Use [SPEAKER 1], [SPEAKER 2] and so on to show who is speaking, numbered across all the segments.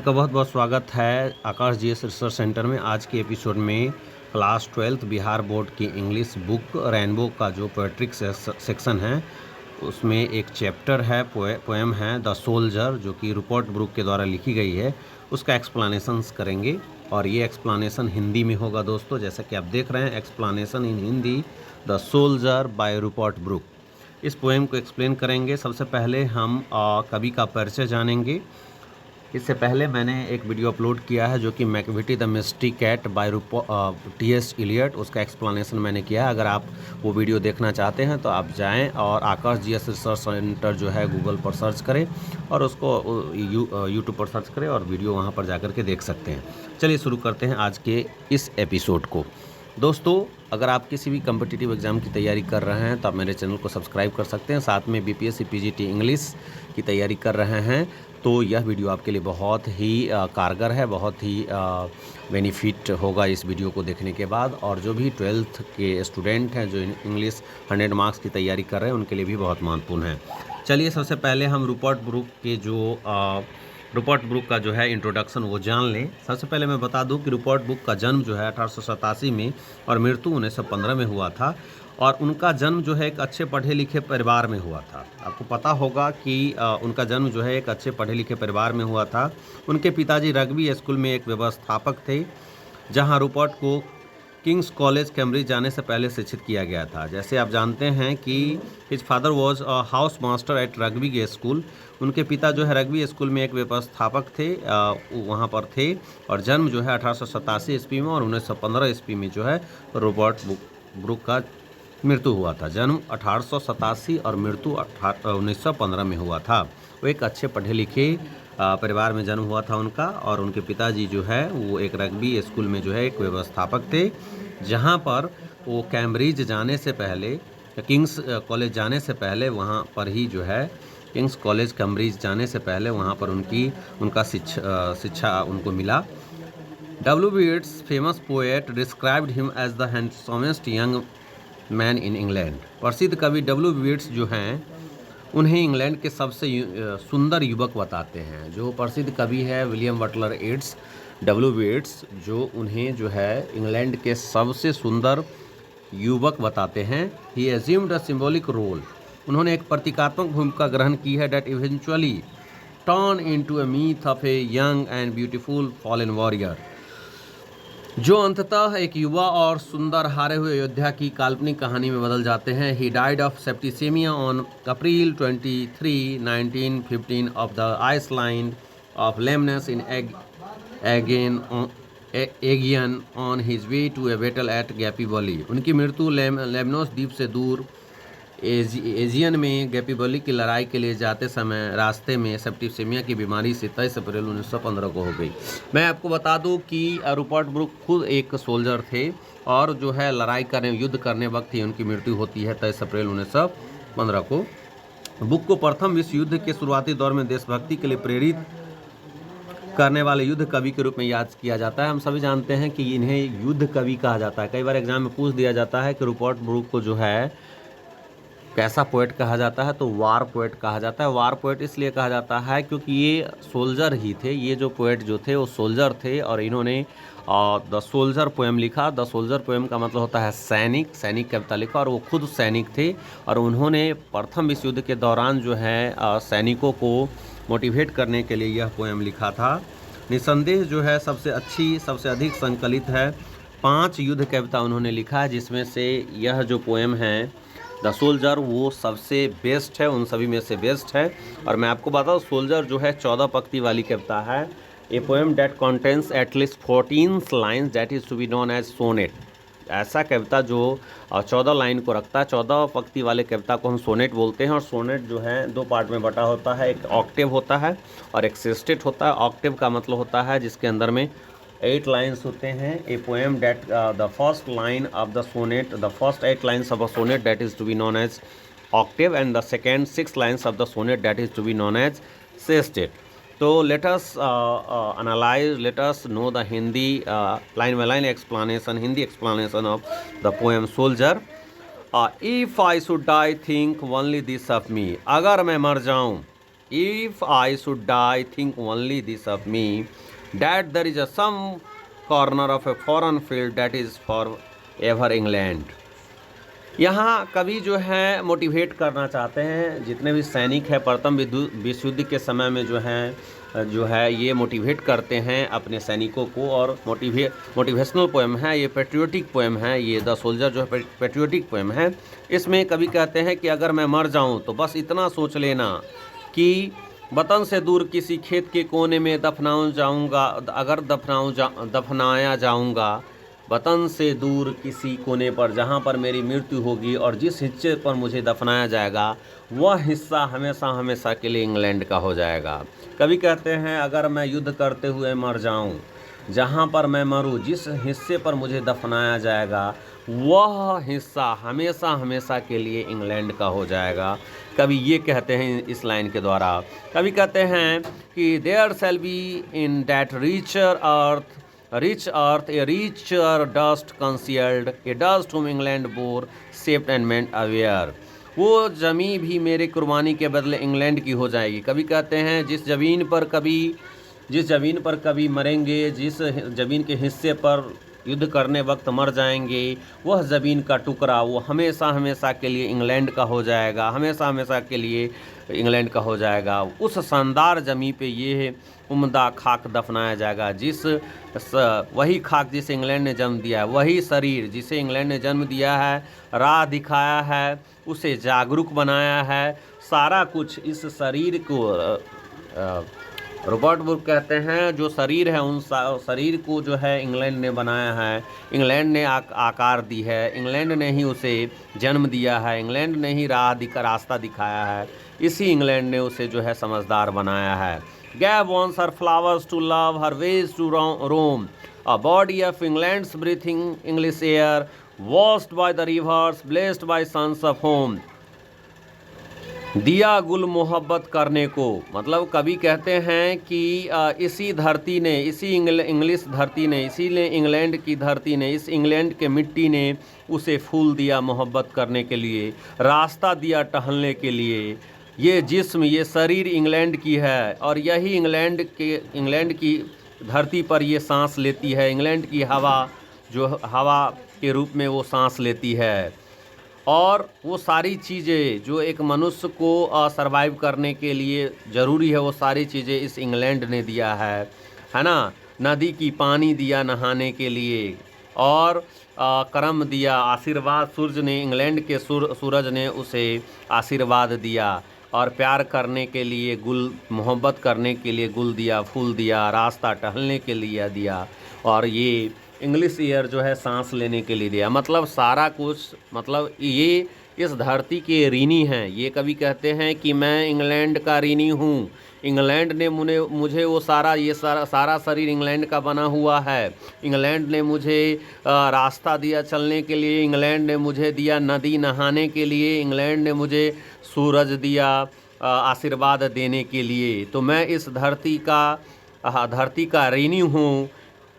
[SPEAKER 1] आपका बहुत बहुत स्वागत है आकाश जीएस रिसर्च सेंटर में। आज के एपिसोड में क्लास 12th बिहार बोर्ड की इंग्लिश बुक रेनबो का जो पोएट्रिक सेक्शन है उसमें एक चैप्टर है, पोएम है द सोल्जर, जो कि रूपर्ट ब्रूक के द्वारा लिखी गई है। उसका एक्सप्लेनेशंस करेंगे और ये एक्सप्लेनेशन हिंदी में होगा दोस्तों। जैसा कि आप देख रहे हैं, explanation in Hindi, the soldier by Rupert Brooke. इस पोएम को एक्सप्लेन करेंगे। सबसे पहले हम कवि का परिचय जानेंगे। इससे पहले मैंने एक वीडियो अपलोड किया है जो कि Macavity the mystery cat by T S. Eliot, उसका एक्सप्लेनेशन मैंने किया है। अगर आप वो वीडियो देखना चाहते हैं तो आप जाएं और आकाश जीएस रिसर्च सेंटर जो है गूगल पर सर्च करें और उसको यूट्यूब पर सर्च करें और वीडियो वहां पर जाकर के देख सकते हैं। चलिए शुरू करते हैं आज के इस एपिसोड को। दोस्तों, अगर आप किसी भी कम्पिटिटिव एग्ज़ाम की तैयारी कर रहे हैं तो आप मेरे चैनल को सब्सक्राइब कर सकते हैं। साथ में बीपीएससी पीजीटी इंग्लिश की तैयारी कर रहे हैं तो यह वीडियो आपके लिए बहुत ही कारगर है, बहुत ही बेनिफिट होगा इस वीडियो को देखने के बाद। और जो भी 12th के स्टूडेंट हैं जो इंग्लिश 100 मार्क्स की तैयारी कर रहे हैं उनके लिए भी बहुत महत्वपूर्ण है। चलिए सबसे पहले हम रूपर्ट ब्रूक का जो है इंट्रोडक्शन वो जान लें। सबसे पहले मैं बता दूं कि रूपर्ट ब्रूक का जन्म जो है 1887 में और मृत्यु 1915 में हुआ था। और उनका जन्म जो है एक अच्छे पढ़े लिखे परिवार में हुआ था। आपको पता होगा कि उनका जन्म जो है एक अच्छे पढ़े लिखे परिवार में हुआ था। उनके पिताजी रग्बी स्कूल में एक व्यवस्थापक थे, जहां रूपर्ट को किंग्स कॉलेज कैम्ब्रिज जाने से पहले शिक्षित किया गया था। जैसे आप जानते हैं कि his father was a house master at Rugby school. उनके पिता जो है रग्बी स्कूल में एक व्यवस्थापक थे, वहाँ पर थे। और जन्म जो है 1887 ईस्वी में और 1915 ईस्वी में जो है रूपर्ट ब्रूक का मृत्यु हुआ था। जन्म 1887 और मृत्यु 1915 में हुआ था। वो एक अच्छे पढ़े लिखे परिवार में जन्म हुआ था उनका। और उनके पिताजी जो है वो एक रग्बी स्कूल में जो है एक व्यवस्थापक थे, जहाँ पर वो कैम्ब्रिज जाने से पहले, किंग्स कॉलेज जाने से पहले वहाँ पर ही जो है किंग्स कॉलेज कैम्ब्रिज जाने से पहले वहाँ पर उनका शिक्षा उनको मिला। W.B. Yeats, famous poet, described him as the handsomest young man in England. प्रसिद्ध कवि W.B. येट्स जो हैं उन्हें इंग्लैंड के सबसे सुंदर युवक बताते हैं। जो प्रसिद्ध कवि है विलियम बटलर येट्स, W.B. येट्स, जो उन्हें जो है इंग्लैंड के सबसे सुंदर युवक बताते हैं। He assumed a symbolic role. उन्होंने एक प्रतीकात्मक भूमिका ग्रहण की है, that eventually turn into a myth of a young and beautiful fallen warrior, जो अंततः एक युवा और सुंदर हारे हुए योद्धा की काल्पनिक कहानी में बदल जाते हैं। He died of septicaemia on April 23, 1915 of the island of Lemnos in Aegean on his way to a battle at Gallipoli. उनकी मृत्यु लेमनोस द्वीप से दूर एजियन में गैपीबली की लड़ाई के लिए जाते समय रास्ते में सेप्टिसेमिया की बीमारी से 23 अप्रैल 1915 को हो गई। मैं आपको बता दूं कि रूपर्ट ब्रूक खुद एक सोल्जर थे और जो है युद्ध करने वक्त ही उनकी मृत्यु होती है 23 अप्रैल 1915 को। बुक को प्रथम विश्व युद्ध के शुरुआती दौर में देशभक्ति के लिए प्रेरित करने वाले युद्ध कवि के रूप में याद किया जाता है। हम सभी जानते हैं कि इन्हें युद्ध कवि कहा जाता है। कई बार एग्जाम में पूछ दिया जाता है कि रूपर्ट ब्रूक को जो है कैसा पोएट कहा जाता है, तो वार पोएट कहा जाता है। वार पोएट इसलिए कहा जाता है क्योंकि ये सोल्जर ही थे। ये जो पोएट जो थे वो सोल्जर थे और इन्होंने द सोल्जर पोएम लिखा। द सोल्जर पोएम का मतलब होता है सैनिक कविता लिखा, और वो खुद सैनिक थे और उन्होंने प्रथम विश्व युद्ध के दौरान जो है सैनिकों को मोटिवेट करने के लिए यह पोएम लिखा था। निसंदेह जो है सबसे अधिक संकलित है। 5 युद्ध कविता उन्होंने लिखा है, जिसमें से यह जो पोएम है द सोल्जर वो सबसे बेस्ट है, उन सभी में से बेस्ट है। और मैं आपको बताऊँ, सोल्जर जो है 14 पंक्ति वाली कविता है। A poem that contains at least 14 lines that is to be known as sonnet. ऐसा कविता जो 14 लाइन को रखता है, 14 पंक्ति वाले कविता को हम सोनेट बोलते हैं। और सोनेट जो है 2 पार्ट में बटा होता है, एक ऑक्टेव होता है और एक सेस्टेट होता है। ऑक्टेव का मतलब होता है जिसके अंदर में 8 लाइन्स होते हैं। A poem that the first line of the sonnet, the first 8 lines of a sonnet that is to be known as octave, and the second 6 lines of the sonnet that is to be known as sestet. तो let us analyse, let us know the Hindi line by line explanation, Hindi explanation of the poem soldier. If I should die think only this of मी। अगर मैं मर जाऊँ If I should die, think only this of me, that there is some corner of a foreign field that is for ever England. यहाँ कवि जो है motivate करना चाहते हैं जितने भी सैनिक हैं प्रथम विश्व युद्ध के समय में जो है ये मोटिवेट करते हैं अपने सैनिकों को। और मोटिवेशनल पोएम है ये, पेट्रियोटिक पोएम है ये, द सोल्जर जो है पेट्रियोटिक पोएम है। इसमें कवि कहते हैं कि अगर मैं मर जाऊं तो बस इतना सोच लेना कि वतन से दूर किसी खेत के कोने में अगर दफनाया जाऊंगा वतन से दूर किसी कोने पर जहाँ पर मेरी मृत्यु होगी और जिस हिस्से पर मुझे दफनाया जाएगा वह हिस्सा हमेशा हमेशा के लिए इंग्लैंड का हो जाएगा। कवि कहते हैं अगर मैं युद्ध करते हुए मर जाऊं, जहाँ पर मैं मरूं, जिस हिस्से पर मुझे दफनाया जाएगा वह हिस्सा हमेशा हमेशा के लिए इंग्लैंड का हो जाएगा। कवि ये कहते हैं इस लाइन के द्वारा। कवि कहते हैं कि there shall be in that rich earth a richer dust concealed, a dust whom England bore, shaped and meant aware। वो ज़मीं भी मेरे कुर्बानी के बदले इंग्लैंड की हो जाएगी। कभी कहते हैं जिस ज़मीन पर कभी मरेंगे, जिस ज़मीन के हिस्से पर युद्ध करने वक्त मर जाएंगे, वह ज़मीन का टुकड़ा वो हमेशा हमेशा के लिए इंग्लैंड का हो जाएगा, हमेशा हमेशा के लिए इंग्लैंड का हो जाएगा। उस शानदार ज़मीन पे ये उम्दा खाक दफनाया जाएगा, वही खाक जिसे इंग्लैंड ने जन्म दिया है, वही शरीर जिसे इंग्लैंड ने जन्म दिया है, राह दिखाया है, उसे जागरूक बनाया है। सारा कुछ इस शरीर को रॉबर्ट ब्रूक कहते हैं जो शरीर है उन शरीर को जो है इंग्लैंड ने बनाया है, इंग्लैंड ने आकार दी है, इंग्लैंड ने ही उसे जन्म दिया है, इंग्लैंड ने ही रास्ता दिखाया है, इसी इंग्लैंड ने उसे जो है समझदार बनाया है। Gave once her flowers to love, her ways to roam, a body of England's breathing English air, washed by the rivers, blessed by sons of home। दिया गुल मोहब्बत करने को, मतलब कवि कहते हैं कि इसी धरती ने, इसी इंग्लिश धरती ने, इसीलिए इंग्लैंड की धरती ने, इस इंग्लैंड के मिट्टी ने उसे फूल दिया मोहब्बत करने के लिए, रास्ता दिया टहलने के लिए। ये जिस्म, ये शरीर इंग्लैंड की है और यही इंग्लैंड की धरती पर ये सांस लेती है, इंग्लैंड की हवा जो हवा के रूप में वो सांस लेती है। और वो सारी चीज़ें जो एक मनुष्य को सरवाइव करने के लिए ज़रूरी है, वो सारी चीज़ें इस इंग्लैंड ने दिया है ना। नदी की पानी दिया नहाने के लिए और करम दिया, आशीर्वाद सूरज ने, इंग्लैंड के सूरज ने उसे आशीर्वाद दिया और प्यार करने के लिए गुल, मोहब्बत करने के लिए गुल दिया, फूल दिया, रास्ता टहलने के लिए दिया और ये इंग्लिश ईयर जो है सांस लेने के लिए दिया। मतलब सारा कुछ, मतलब ये इस धरती के ऋणी हैं। ये कवि कहते हैं कि मैं इंग्लैंड का ऋणी हूँ, इंग्लैंड ने मुझे वो सारा शरीर इंग्लैंड का बना हुआ है, इंग्लैंड ने मुझे रास्ता दिया चलने के लिए, इंग्लैंड ने मुझे दिया नदी नहाने के लिए, इंग्लैंड ने मुझे सूरज दिया आशीर्वाद देने के लिए। तो मैं इस धरती का ऋणी हूँ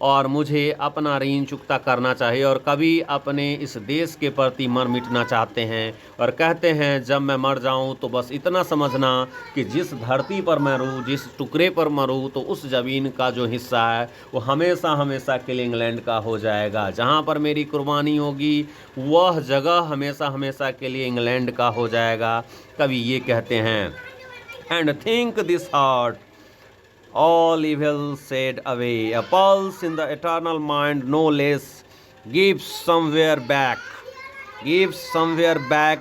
[SPEAKER 1] और मुझे अपना ऋण चुकता करना चाहिए। और कभी अपने इस देश के प्रति मर मिटना चाहते हैं और कहते हैं जब मैं मर जाऊं तो बस इतना समझना कि जिस धरती पर मरूं, जिस टुकड़े पर मरूं, तो उस ज़मीन का जो हिस्सा है वो हमेशा हमेशा के लिए इंग्लैंड का हो जाएगा। जहां पर मेरी कुर्बानी होगी वह जगह हमेशा हमेशा के लिए इंग्लैंड का हो जाएगा। कवि ये कहते हैं, and think this heart all evil said away, a pulse in the eternal mind no less, gives somewhere back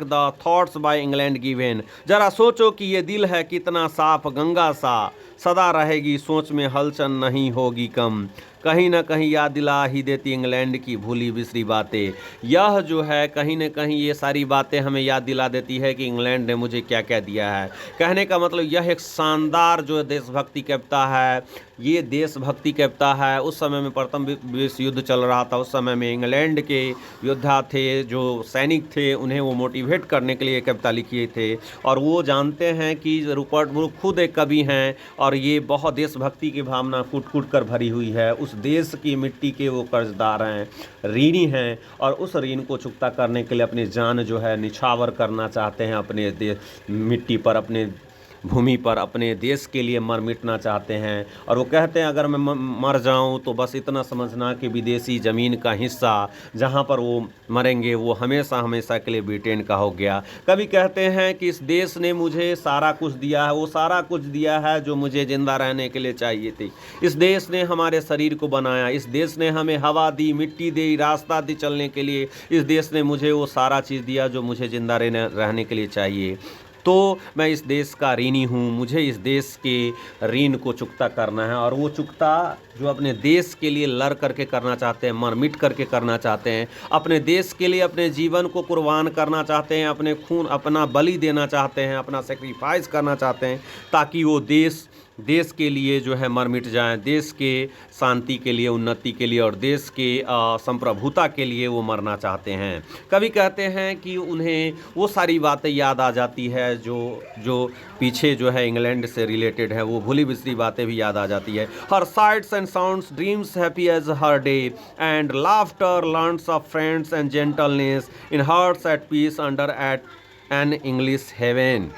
[SPEAKER 1] the thoughts by England given। जरा सोचो कि ये दिल है कितना साफ गंगा सा, सदा रहेगी सोच में हलचल नहीं होगी कम, कहीं ना कहीं याद दिला ही देती इंग्लैंड की भूली बिसरी बातें। यह जो है कहीं ना कहीं ये सारी बातें हमें याद दिला देती है कि इंग्लैंड ने मुझे क्या क्या दिया है। कहने का मतलब यह एक शानदार जो देशभक्ति कविता है, ये देशभक्ति कविता है। उस समय में प्रथम विश्व युद्ध चल रहा था, उस समय में इंग्लैंड के योद्धा थे, जो सैनिक थे, उन्हें वो मोटिवेट करने के लिए कविता लिखी थे। और वो जानते हैं कि रूपर्ट ब्रूक खुद एक कवि हैं और ये बहुत देशभक्ति की भावना कूट कूट कर भरी हुई है। उस देश की मिट्टी के वो कर्जदार हैं, ऋणी हैं और उस ऋण को चुकता करने के लिए अपनी जान जो है निछावर करना चाहते हैं अपने मिट्टी पर, अपने भूमि पर अपने देश के लिए मर मिटना चाहते हैं। और वो कहते हैं अगर मैं मर जाऊं तो बस इतना समझना कि विदेशी ज़मीन का हिस्सा जहां पर वो मरेंगे वो हमेशा हमेशा के लिए ब्रिटेन का हो गया। कभी कहते हैं कि इस देश ने मुझे सारा कुछ दिया है, वो सारा कुछ दिया है जो मुझे ज़िंदा रहने के लिए चाहिए थी। इस देश ने हमारे शरीर को बनाया, इस देश ने हमें हवा दी, मिट्टी दी, रास्ता दी चलने के लिए। इस देश ने मुझे वो सारा चीज़ दिया जो मुझे ज़िंदा रहने के लिए चाहिए। तो मैं इस देश का ऋणी हूँ, मुझे इस देश के ऋण को चुकता करना है। और वो चुकता जो अपने देश के लिए लड़ करके करना चाहते हैं, मर मिट करके करना चाहते हैं, अपने देश के लिए अपने जीवन को कुर्बान करना चाहते हैं, अपने खून अपना बलि देना चाहते हैं, अपना सेक्रीफाइस करना चाहते हैं, ताकि वो देश के लिए जो है मर मिट जाएं, देश के शांति के लिए, उन्नति के लिए और देश के संप्रभुता के लिए वो मरना चाहते हैं। कभी कहते हैं कि उन्हें वो सारी बातें याद आ जाती है जो पीछे जो है इंग्लैंड से रिलेटेड है, वो भूली बिसरी बातें भी याद आ जाती है। Her sights and sounds dreams happy as her day and laughter learnt of friends and gentleness in hearts at peace under at an English heaven.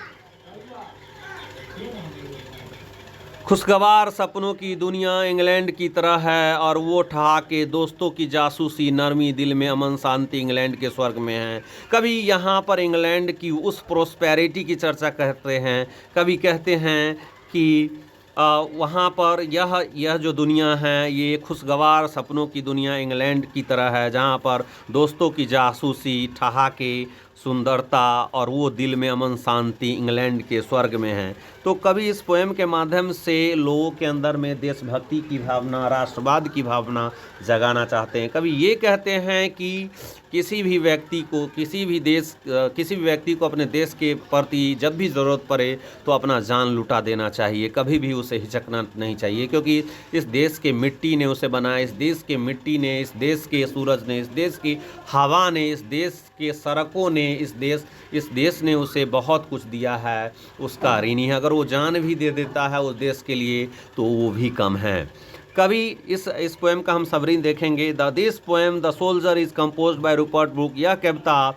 [SPEAKER 1] खुशगवार सपनों की दुनिया इंग्लैंड की तरह है और वो ठहाके दोस्तों की जासूसी नरमी दिल में अमन शांति इंग्लैंड के स्वर्ग में है। कभी यहाँ पर इंग्लैंड की उस प्रोस्पेरिटी की चर्चा करते हैं, कभी कहते हैं कि वहाँ पर यह जो दुनिया है ये खुशगवार सपनों की दुनिया इंग्लैंड की तरह है, जहाँ पर दोस्तों की जासूसी, ठहाके, सुंदरता और वो दिल में अमन शांति इंग्लैंड के स्वर्ग में है। तो कभी इस पोएम के माध्यम से लोगों के अंदर में देशभक्ति की भावना, राष्ट्रवाद की भावना जगाना चाहते हैं। कभी ये कहते हैं कि किसी भी व्यक्ति को अपने देश के प्रति जब भी ज़रूरत पड़े तो अपना जान लुटा देना चाहिए, कभी भी उसे हिचकना नहीं चाहिए, क्योंकि इस देश के मिट्टी ने उसे बनाया, इस देश के मिट्टी ने, इस देश के सूरज ने, इस देश की हवा ने, इस देश के सड़कों ने, इस देश ने उसे बहुत कुछ दिया है, उसका ऋणी है। अगर वो जान भी दे देता है उस देश के लिए तो वो भी कम है। कभी इस पोएम का हम सबरीन देखेंगे। This poem the soldier is composed by Rupert Brooke. यह कविता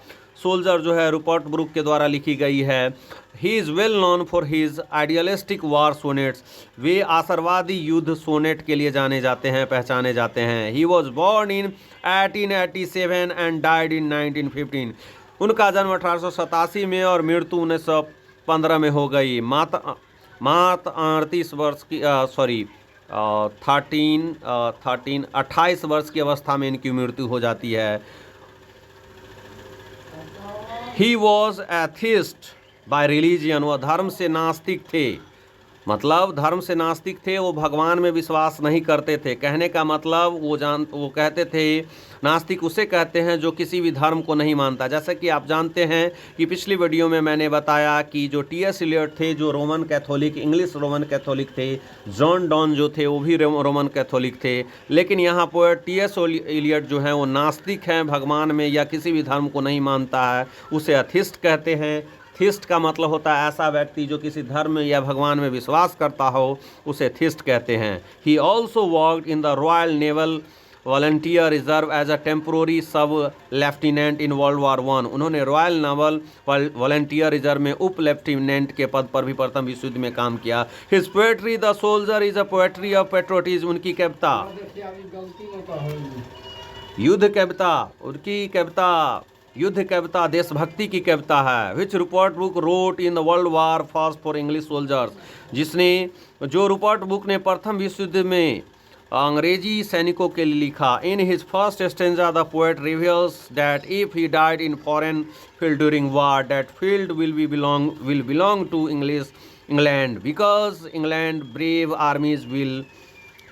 [SPEAKER 1] सोल्जर जो है रूपर्ट ब्रूक के द्वारा लिखी गई है। He is well known for his idealistic war sonnets. वे आशावादी युद्ध सोनेट के लिए जाने जाते हैं, पहचाने जाते हैं। He was born in 1887 and died in 1915। उनका जन्म 1887 में और मृत्यु 1915 में हो गई। मात्र 38 वर्ष की 28 वर्ष की अवस्था में इनकी मृत्यु हो जाती है। He was atheist by religion. वह धर्म से नास्तिक थे, मतलब धर्म से नास्तिक थे, वो भगवान में विश्वास नहीं करते थे। कहने का मतलब वो कहते थे, नास्तिक उसे कहते हैं जो किसी भी धर्म को नहीं मानता। जैसे कि आप जानते हैं कि पिछली वीडियो में मैंने बताया कि जो टी.एस. इलियट थे, जो Roman Catholic, English Roman Catholic थे, जॉन डॉन जो थे वो भी रोमन कैथोलिक थे, लेकिन यहाँ पर टी.एस. इलियट जो हैं वो नास्तिक हैं, भगवान में या किसी भी धर्म को नहीं मानता है, उसे एथिस्ट कहते हैं। थिस्ट का मतलब होता है ऐसा व्यक्ति जो किसी धर्म या भगवान में विश्वास करता हो, उसे थिस्ट कहते हैं। He also worked in the royal naval volunteer reserve as a temporary sub lieutenant in world war 1। उन्होंने रॉयल नेवल वॉलंटियर रिजर्व में उप लेफ्टिनेंट के पद पर भी प्रथम विश्व युद्ध में काम किया। His poetry the soldier is a poetry of patriotism. उनकी कविता युद्ध कविता देशभक्ति की कविता है। Which Rupert Brooke wrote in the world war first for English soldiers. जो रूपर्ट बुक ने प्रथम विश्व युद्ध में अंग्रेजी सैनिकों के लिए लिखा। In his first stanza the poet reveals that if he died in foreign field during war, that field will belong to England because England brave armies will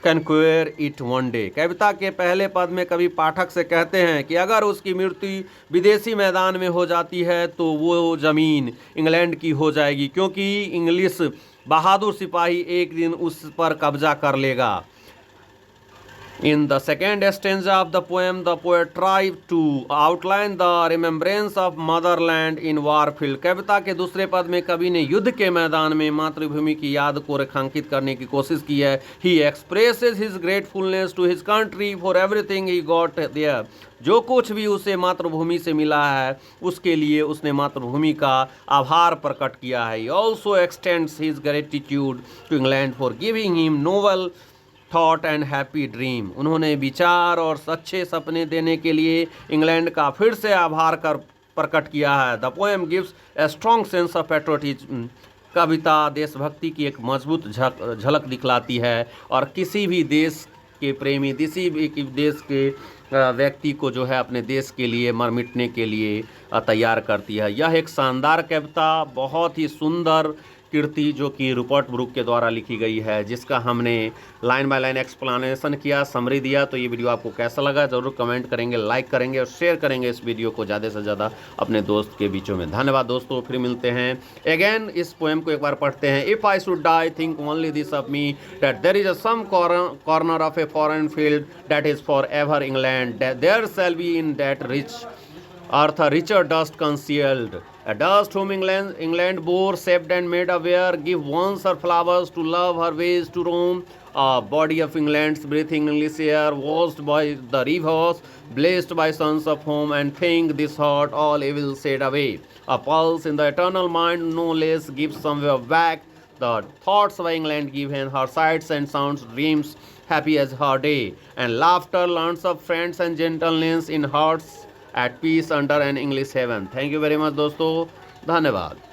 [SPEAKER 1] conquer it one day. कविता के पहले पद में कवि पाठक से कहते हैं कि अगर उसकी मृत्यु विदेशी मैदान में हो जाती है तो वो ज़मीन इंग्लैंड की हो जाएगी, क्योंकि इंग्लिश बहादुर सिपाही एक दिन उस पर कब्जा कर लेगा। In the second stanza of the poem, the poet tried to outline the remembrance of motherland in warfield. कविता के दूसरे पद में कवि ने युद्ध के मैदान में मातृभूमि की याद को रेखांकित करने की कोशिश की है. He expresses his gratefulness to his country for everything he got there. जो कुछ भी उसे मातृभूमि से मिला है उसके लिए उसने मातृभूमि का आभार प्रकट किया है. He also extends his gratitude to England for giving him novel thought and happy dream. उन्होंने विचार और अच्छे सपने देने के लिए इंग्लैंड का फिर से आभार कर प्रकट किया है. The poem gives a strong sense of patriotism. कविता देशभक्ति की एक मजबूत झलक दिखलाती है और किसी भी देश के प्रेमी, किसी भी देश के व्यक्ति को जो है अपने देश के लिए मर मिटने के लिए तैयार करती है. यह एक शानदार कविता, बहुत ही सुंदर कीर्ति जो कि रूपर्ट ब्रूक के द्वारा लिखी गई है, जिसका हमने लाइन बाय लाइन एक्सप्लेनेशन किया, समरी दिया. तो ये वीडियो आपको कैसा लगा ज़रूर कमेंट करेंगे, लाइक करेंगे और शेयर करेंगे इस वीडियो को ज़्यादा से ज़्यादा अपने दोस्त के बीचों में. धन्यवाद दोस्तों, फिर मिलते हैं अगेन. इस पोएम को एक बार पढ़ते हैं. If I should die think only this of me that there is a some corner of a foreign field that is for ever England, there shall be in that rich earth a richer dust concealed, a dust whom England bore, shaped and made aware, give once her flowers to love, her ways to roam, a body of England's breathing English air, washed by the rivers, blessed by sons of home, and think this heart all evil said away. A pulse in the eternal mind no less gives somewhere back the thoughts of England given, her sights and sounds, dreams happy as her day, and laughter learns of friends and gentleness in hearts at peace under an English heaven. Thank you very much दोस्तों, धन्यवाद.